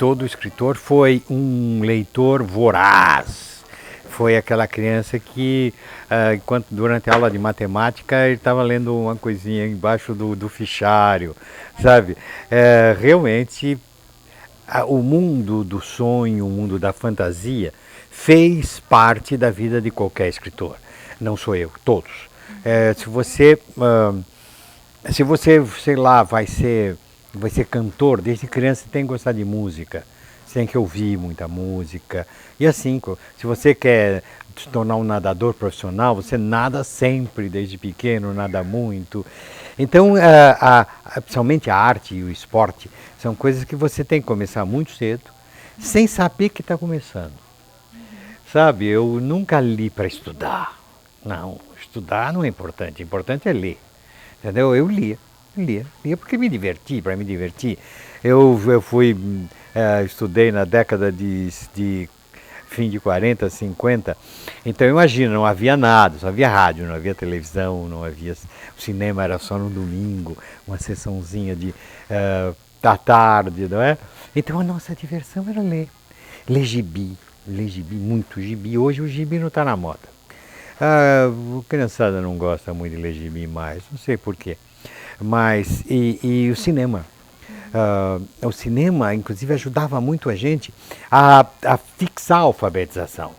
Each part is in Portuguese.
todo escritor foi um leitor voraz. Foi aquela criança que, enquanto durante a aula de matemática, ele estava lendo uma coisinha embaixo do fichário, sabe? Realmente, o mundo do sonho, o mundo da fantasia, fez parte da vida de qualquer escritor. Não sou eu, todos. Se você, sei lá, vai ser cantor, desde criança você tem que gostar de música, você tem que ouvir muita música. E assim, se você quer se tornar um nadador profissional, você nada sempre, desde pequeno, nada muito. Então, principalmente a arte e o esporte, são coisas que você tem que começar muito cedo, sem saber que está começando. Sabe, eu nunca li para estudar. Não, estudar não é importante, o importante é ler. Entendeu? Eu lia porque me diverti, para me divertir. Eu estudei na década de fim de 40, 50, então imagina, não havia nada, só havia rádio, não havia televisão, não havia... O cinema era só no domingo, uma sessãozinha da tarde, não é? Então a nossa diversão era ler gibi, muito gibi. Hoje o gibi não está na moda. A criançada não gosta muito de ler gibi mais, não sei porquê. Mas, e o cinema. O cinema, inclusive, ajudava muito a gente a fixar a alfabetização.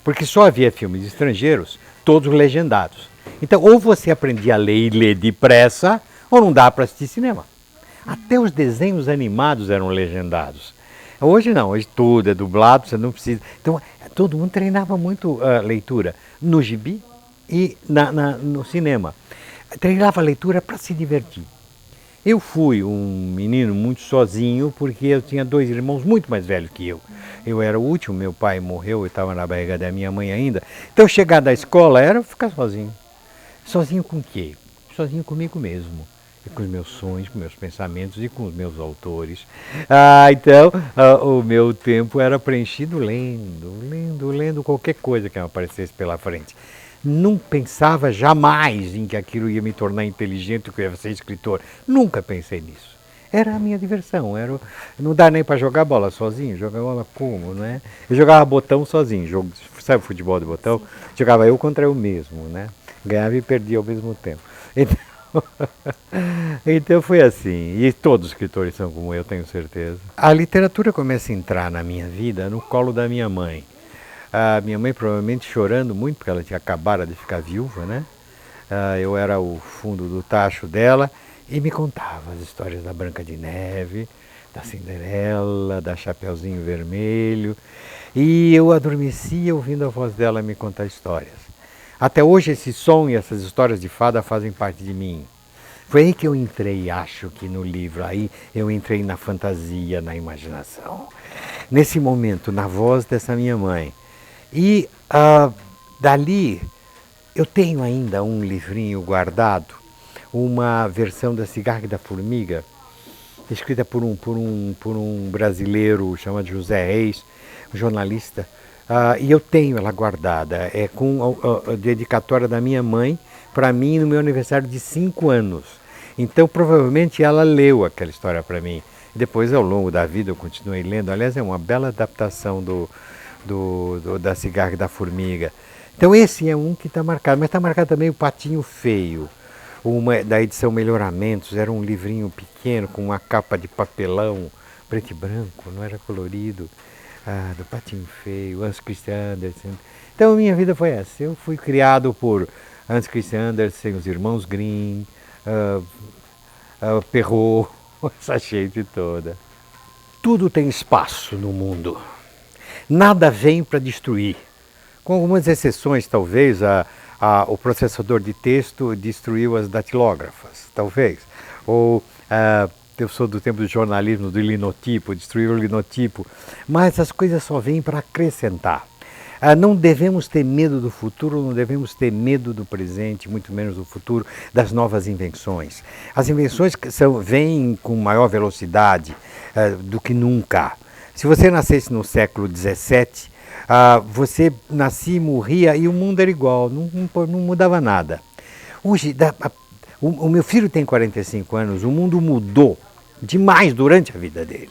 Porque só havia filmes estrangeiros, todos legendados. Então, ou você aprendia a ler e ler depressa, ou não dá para assistir cinema. Até os desenhos animados eram legendados. Hoje não, hoje tudo é dublado, você não precisa. Então, todo mundo treinava muito a leitura no gibi e no cinema. Treinava a leitura para se divertir. Eu fui um menino muito sozinho porque eu tinha 2 irmãos muito mais velhos que eu. Eu era o último, meu pai morreu, eu estava na barriga da minha mãe ainda. Então, chegar da escola era ficar sozinho. Sozinho com o quê? Sozinho comigo mesmo. E com os meus sonhos, com meus pensamentos e com os meus autores. Então, o meu tempo era preenchido lendo qualquer coisa que aparecesse pela frente. Não pensava jamais em que aquilo ia me tornar inteligente, que eu ia ser escritor. Nunca pensei nisso. Era a minha diversão. Não dá nem para jogar bola sozinho. Jogar bola como, né? Eu jogava botão sozinho. Sabe o futebol de botão? Jogava eu contra eu mesmo, né? Ganhava e perdia ao mesmo tempo. Então foi assim, e todos os escritores são como eu, tenho certeza. A literatura começa a entrar na minha vida no colo da minha mãe. A minha mãe provavelmente chorando muito, porque ela tinha acabado de ficar viúva, né? Eu era o fundo do tacho dela e me contava as histórias da Branca de Neve, da Cinderela, da Chapeuzinho Vermelho. E eu adormecia ouvindo a voz dela me contar histórias. Até hoje esse som e essas histórias de fada fazem parte de mim. Foi aí que eu entrei, acho que no livro, aí eu entrei na fantasia, na imaginação. Nesse momento, na voz dessa minha mãe. E dali, eu tenho ainda um livrinho guardado, uma versão da Cigarra e da Formiga, escrita por um brasileiro chamado José Reis, um jornalista. E eu tenho ela guardada, é com a dedicatória da minha mãe para mim no meu aniversário de 5 anos. Então provavelmente ela leu aquela história para mim. Depois ao longo da vida eu continuei lendo, aliás é uma bela adaptação da Cigarra e da Formiga. Então esse é um que está marcado, mas está marcado também o Patinho Feio, da edição Melhoramentos, era um livrinho pequeno com uma capa de papelão, preto e branco, não era colorido. Do Patinho Feio, Hans Christian Andersen. Então a minha vida foi essa. Eu fui criado por Hans Christian Andersen, os irmãos Grimm, Perrault, essa gente toda. Tudo tem espaço no mundo. Nada vem para destruir. Com algumas exceções, talvez, o processador de texto destruiu as datilógrafas, talvez. Ou eu sou do tempo do jornalismo, do linotipo, destruiu o linotipo. Mas as coisas só vêm para acrescentar. Não devemos ter medo do futuro, não devemos ter medo do presente, muito menos do futuro, das novas invenções. As invenções vêm com maior velocidade do que nunca. Se você nascesse no século XVII, você nascia e morria e o mundo era igual, não mudava nada. Hoje, o meu filho tem 45 anos, o mundo mudou demais durante a vida dele.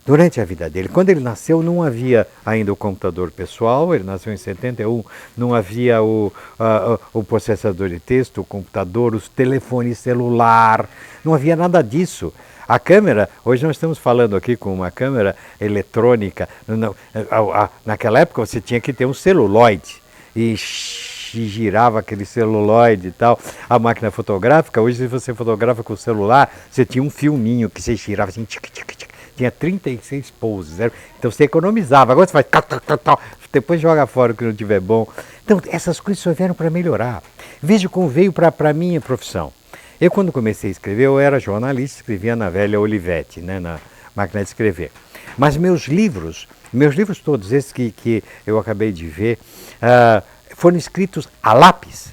durante a vida dele. Quando ele nasceu, não havia ainda o computador pessoal, ele nasceu em 71, não havia o processador de texto, o computador, os telefones celular, não havia nada disso. A câmera, hoje nós estamos falando aqui com uma câmera eletrônica, naquela época você tinha que ter um celuloide, e girava aquele celuloide e tal, a máquina fotográfica, hoje se você fotografa com o celular, você tinha um filminho que você girava assim, tic, tic, tic, tinha 36 poses, né? Então você economizava, agora você faz depois joga fora o que não tiver bom. Então essas coisas só vieram para melhorar. Veja como veio para a minha profissão. Eu quando comecei a escrever, eu era jornalista, escrevia na velha Olivetti, né, na máquina de escrever. Mas meus livros todos, esses que eu acabei de ver, foram escritos a lápis.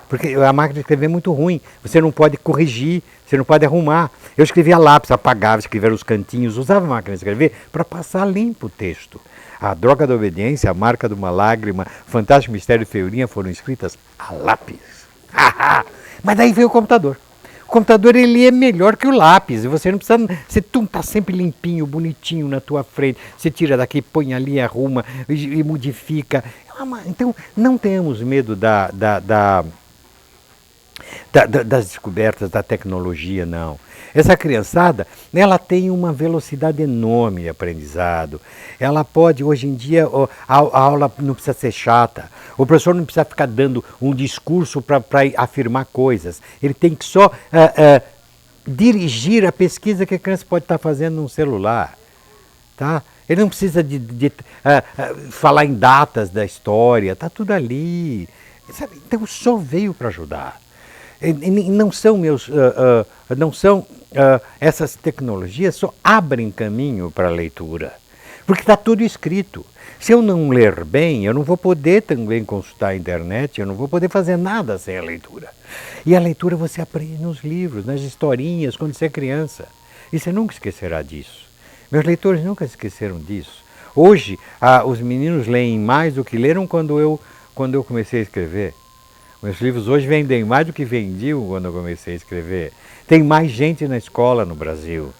Porque a máquina de escrever é muito ruim, você não pode corrigir, você não pode arrumar. Eu escrevia a lápis, apagava, escrevia os cantinhos, usava a máquina de escrever para passar limpo o texto. A Droga da Obediência, A Marca de uma Lágrima, Fantástico Mistério de Feiurinha foram escritas a lápis. Mas daí veio o computador. O computador ele é melhor que o lápis, você não precisa, você está sempre limpinho, bonitinho na tua frente, você tira daqui, põe ali, arruma e modifica. Então não tenhamos medo das descobertas da tecnologia, não. Essa criançada, ela tem uma velocidade enorme de aprendizado. Ela pode, hoje em dia, a aula não precisa ser chata. O professor não precisa ficar dando um discurso para afirmar coisas. Ele tem que só dirigir a pesquisa que a criança pode estar fazendo num celular. Tá? Ele não precisa de falar em datas da história, está tudo ali. Sabe? Então, só veio para ajudar. Não são essas tecnologias só abrem caminho para a leitura, porque está tudo escrito. Se eu não ler bem, eu não vou poder também consultar a internet, eu não vou poder fazer nada sem a leitura. E a leitura você aprende nos livros, nas historinhas, quando você é criança. E você nunca esquecerá disso. Meus leitores nunca esqueceram disso. Hoje, os meninos leem mais do que leram quando eu comecei a escrever. Meus livros hoje vendem mais do que vendiam quando eu comecei a escrever. Tem mais gente na escola no Brasil.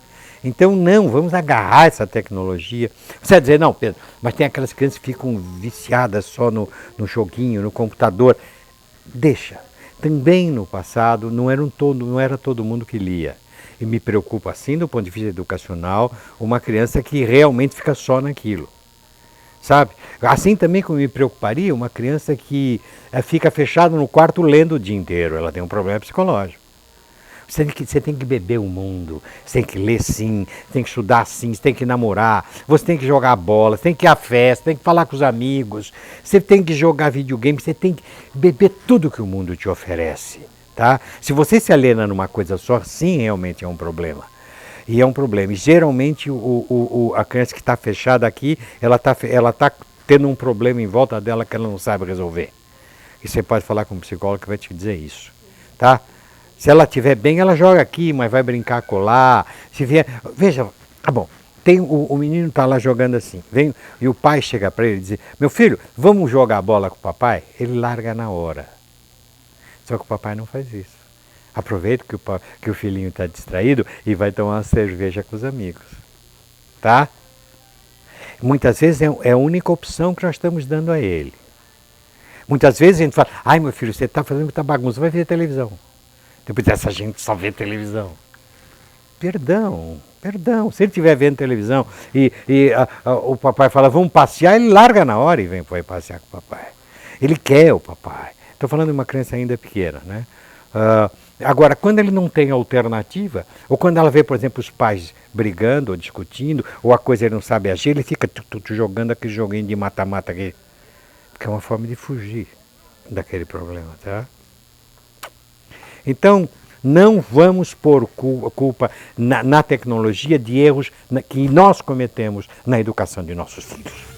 Então, não, vamos agarrar essa tecnologia. Você vai dizer, não, Pedro, mas tem aquelas crianças que ficam viciadas só no joguinho, no computador. Deixa. Também no passado não era todo mundo que lia. E me preocupa, assim, do ponto de vista educacional, uma criança que realmente fica só naquilo. Sabe? Assim também como me preocuparia uma criança que fica fechada no quarto lendo o dia inteiro. Ela tem um problema psicológico. Você tem que beber o mundo, você tem que ler sim, você tem que estudar sim, você tem que namorar, você tem que jogar bola, você tem que ir à festa, tem que falar com os amigos, você tem que jogar videogame, você tem que beber tudo que o mundo te oferece. Tá? Se você se aliena numa coisa só, sim, realmente é um problema. E é um problema. E geralmente a criança que está fechada aqui, ela tá tendo um problema em volta dela que ela não sabe resolver. E você pode falar com um psicólogo que vai te dizer isso. Tá? Se ela estiver bem, ela joga aqui, mas vai brincar colar. Se vier, veja, tá bom. Tem o menino está lá jogando assim. Vem, e o pai chega para ele e diz: meu filho, vamos jogar bola com o papai? Ele larga na hora. Só que o papai não faz isso. Aproveita que o filhinho está distraído e vai tomar uma cerveja com os amigos. Tá? Muitas vezes é a única opção que nós estamos dando a ele. Muitas vezes a gente fala: ai, meu filho, você está fazendo muita bagunça, vai ver televisão. Depois essa gente só vê televisão. Perdão. Se ele estiver vendo televisão e o papai fala: vamos passear, ele larga na hora e vem passear com o papai. Ele quer o papai. Estou falando de uma criança ainda pequena, né? Agora, quando ele não tem alternativa, ou quando ela vê, por exemplo, os pais brigando ou discutindo, ou a coisa ele não sabe agir, ele fica jogando aquele joguinho de mata-mata aqui. Porque é uma forma de fugir daquele problema, tá? Então, não vamos pôr culpa na tecnologia de erros que nós cometemos na educação de nossos filhos.